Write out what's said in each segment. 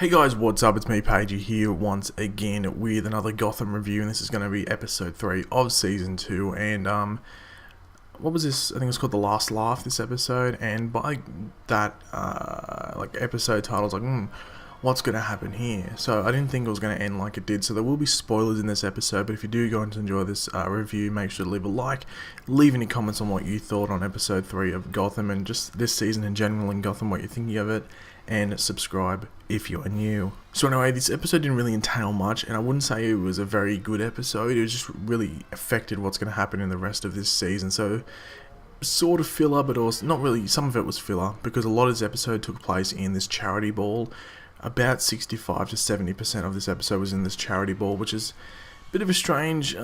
Hey guys, what's up? It's me, Pagey, here once again with another Gotham review, and this is going to be episode 3 of season 2. And what was this? I think it was called The Last Laugh, this episode. And by that episode title, I was like, what's going to happen here? So I didn't think it was going to end like it did. So there will be spoilers in this episode, but if you do go on to enjoy this review, make sure to leave a like, leave any comments on what you thought on episode 3 of Gotham and just this season in general in Gotham, what you're thinking of it, and subscribe if you're new. So anyway, this episode didn't really entail much, and I wouldn't say it was a very good episode. It was just really affected what's going to happen in the rest of this season. So sort of filler, but also not really. Some of it was filler because a lot of this episode took place in this charity ball. About 65 to 70% of this episode was in this charity ball, which is a bit of a strange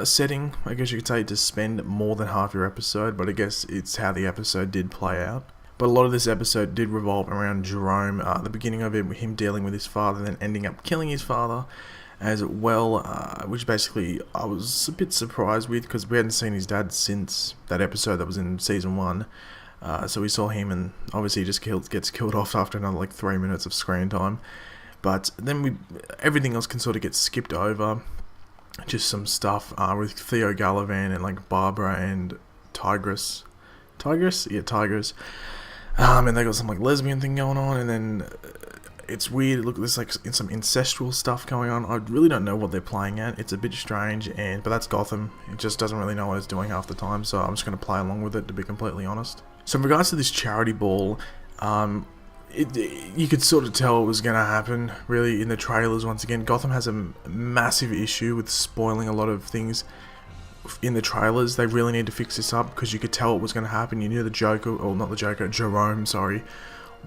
setting, I guess you could say, to spend more than half your episode, but I guess it's how the episode did play out. But a lot of this episode did revolve around Jerome, the beginning of it, him dealing with his father, then ending up killing his father as well, which basically I was a bit surprised with because we hadn't seen his dad since that episode that was in season 1. So we saw him, and obviously he just gets killed off after another 3 minutes of screen time. But then everything else can sort of get skipped over. Just some stuff with Theo Galavan and Barbara and Tigress. Yeah, Tigress. And they got some lesbian thing going on, and then it's weird. Look, there's some incestual stuff going on. I really don't know what they're playing at. It's a bit strange, but that's Gotham. It just doesn't really know what it's doing half the time, so I'm just going to play along with it, to be completely honest. So in regards to this charity ball, you could sort of tell it was going to happen, really, in the trailers. Once again, Gotham has a massive issue with spoiling a lot of things in the trailers. They really need to fix this up because you could tell it was going to happen. You knew Jerome,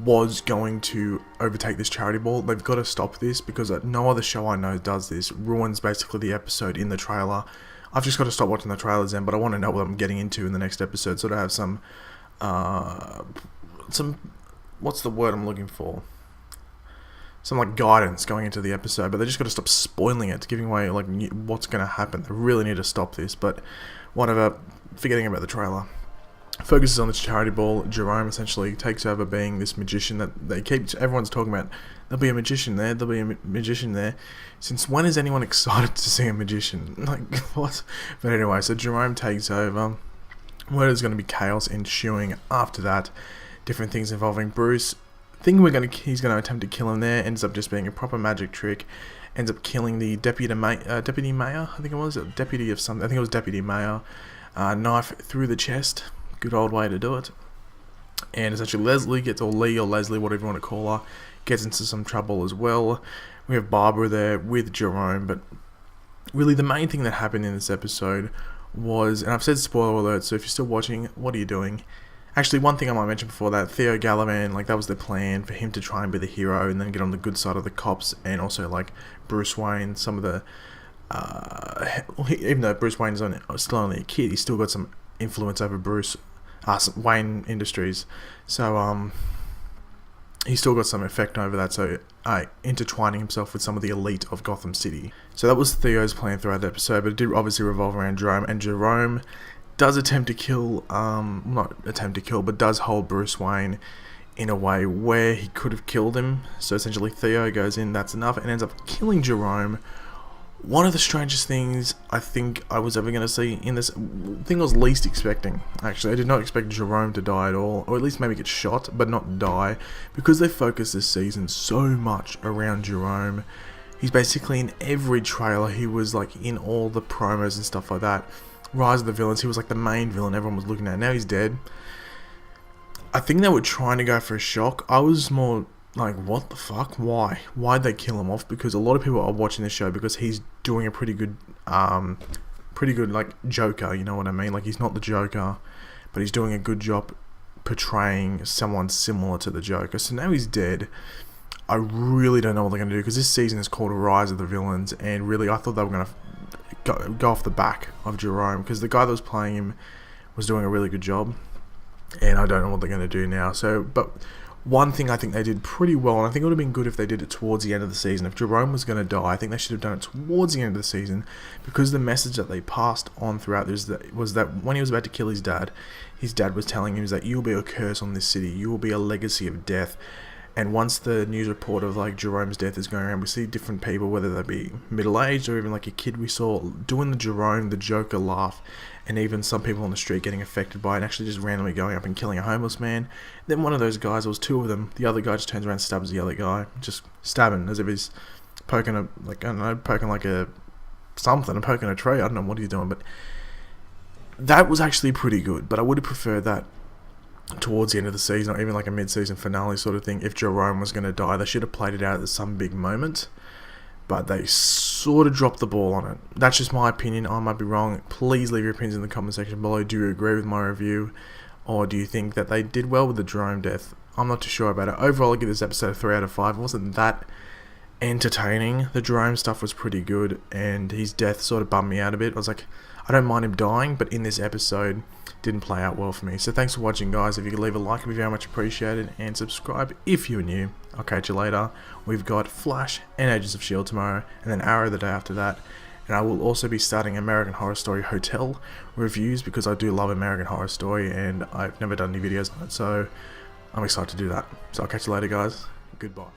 was going to overtake this charity ball. They've got to stop this because no other show I know does this. Ruins basically the episode in the trailer. I've just got to stop watching the trailers then, but I want to know what I'm getting into in the next episode, so to have some what's the word I'm looking for? Some guidance going into the episode, but they just got to stop spoiling it, giving away what's going to happen. They really need to stop this, but whatever. Forgetting about the trailer. Focuses on this charity ball. Jerome essentially takes over being this magician that everyone's talking about. There'll be a magician there. There'll be a magician there. Since when is anyone excited to see a magician? What? But anyway, so Jerome takes over. Where there's going to be chaos ensuing after that. Different things involving Bruce. Thinking he's going to attempt to kill him there. Ends up just being a proper magic trick. Ends up killing the deputy mayor. I think it was deputy of something. I think it was deputy mayor. Knife through the chest. Good old way to do it. And essentially Lee or Leslie, whatever you want to call her, gets into some trouble as well. We have Barbara there with Jerome, but really the main thing that happened in this episode was, and I've said spoiler alert, so if you're still watching, what are you doing? Actually, one thing I might mention before that, Theo Galavan, that was the plan for him to try and be the hero and then get on the good side of the cops, and also Bruce Wayne, some of the even though Bruce Wayne is still only a kid, he's still got some influence over Wayne Industries, so he's still got some effect over that, so intertwining himself with some of the elite of Gotham City. So that was Theo's plan throughout the episode, but it did obviously revolve around Jerome, and Jerome does attempt to kill, but does hold Bruce Wayne in a way where he could have killed him. So essentially Theo goes in, that's enough, and ends up killing Jerome. One of the strangest things I think I was ever going to see in this thing I was least expecting. Actually, I did not expect Jerome to die at all, or at least maybe get shot, but not die, because they focus this season so much around Jerome. He's basically in every trailer. He was in all the promos and stuff like that. Rise of the Villains, he was the main villain everyone was looking at. Now he's dead. I think they were trying to go for a shock. I was more what the fuck? Why? Why'd they kill him off? Because a lot of people are watching this show because he's doing a pretty good Joker, you know what I mean? He's not the Joker, but he's doing a good job portraying someone similar to the Joker. So now he's dead. I really don't know what they're going to do, because this season is called Rise of the Villains, and really I thought they were going to go off the back of Jerome, because the guy that was playing him was doing a really good job, and I don't know what they're going to do now. But one thing I think they did pretty well, and I think it would have been good if they did it towards the end of the season. If Jerome was going to die, I think they should have done it towards the end of the season, because the message that they passed on throughout this was that when he was about to kill his dad was telling him that you'll be a curse on this city, you will be a legacy of death, And once the news report of like Jerome's death is going around, we see different people, whether they be middle-aged or even like a kid we saw, doing the Jerome, the Joker laugh, and even some people on the street getting affected by it, and actually just randomly going up and killing a homeless man. Then one of those guys, there was two of them, the other guy just turns around and stabs the other guy, just stabbing as if he's poking a, like, I don't know, poking like a something, poking a tree, I don't know what he's doing, but that was actually pretty good. But I would have preferred that towards the end of the season, or even like a mid-season finale sort of thing. If Jerome was going to die, they should have played it out at some big moment, but they sort of dropped the ball on it. That's just my opinion. I might be wrong. Please leave your opinions in the comment section below. Do you agree with my review, or do you think that they did well with the Jerome death? I'm not too sure about it. Overall, I give this episode a 3 out of 5. It wasn't that entertaining. The Jerome stuff was pretty good, and his death sort of bummed me out a bit. I was like, I don't mind him dying, but in this episode, didn't play out well for me. So thanks for watching, guys. If you could leave a like, it'd be very much appreciated, and subscribe if you're new. I'll catch you later. We've got Flash and Agents of S.H.I.E.L.D. tomorrow, and then Arrow the day after that. And I will also be starting American Horror Story Hotel reviews, because I do love American Horror Story, and I've never done any videos on it, so I'm excited to do that. So I'll catch you later, guys. Goodbye.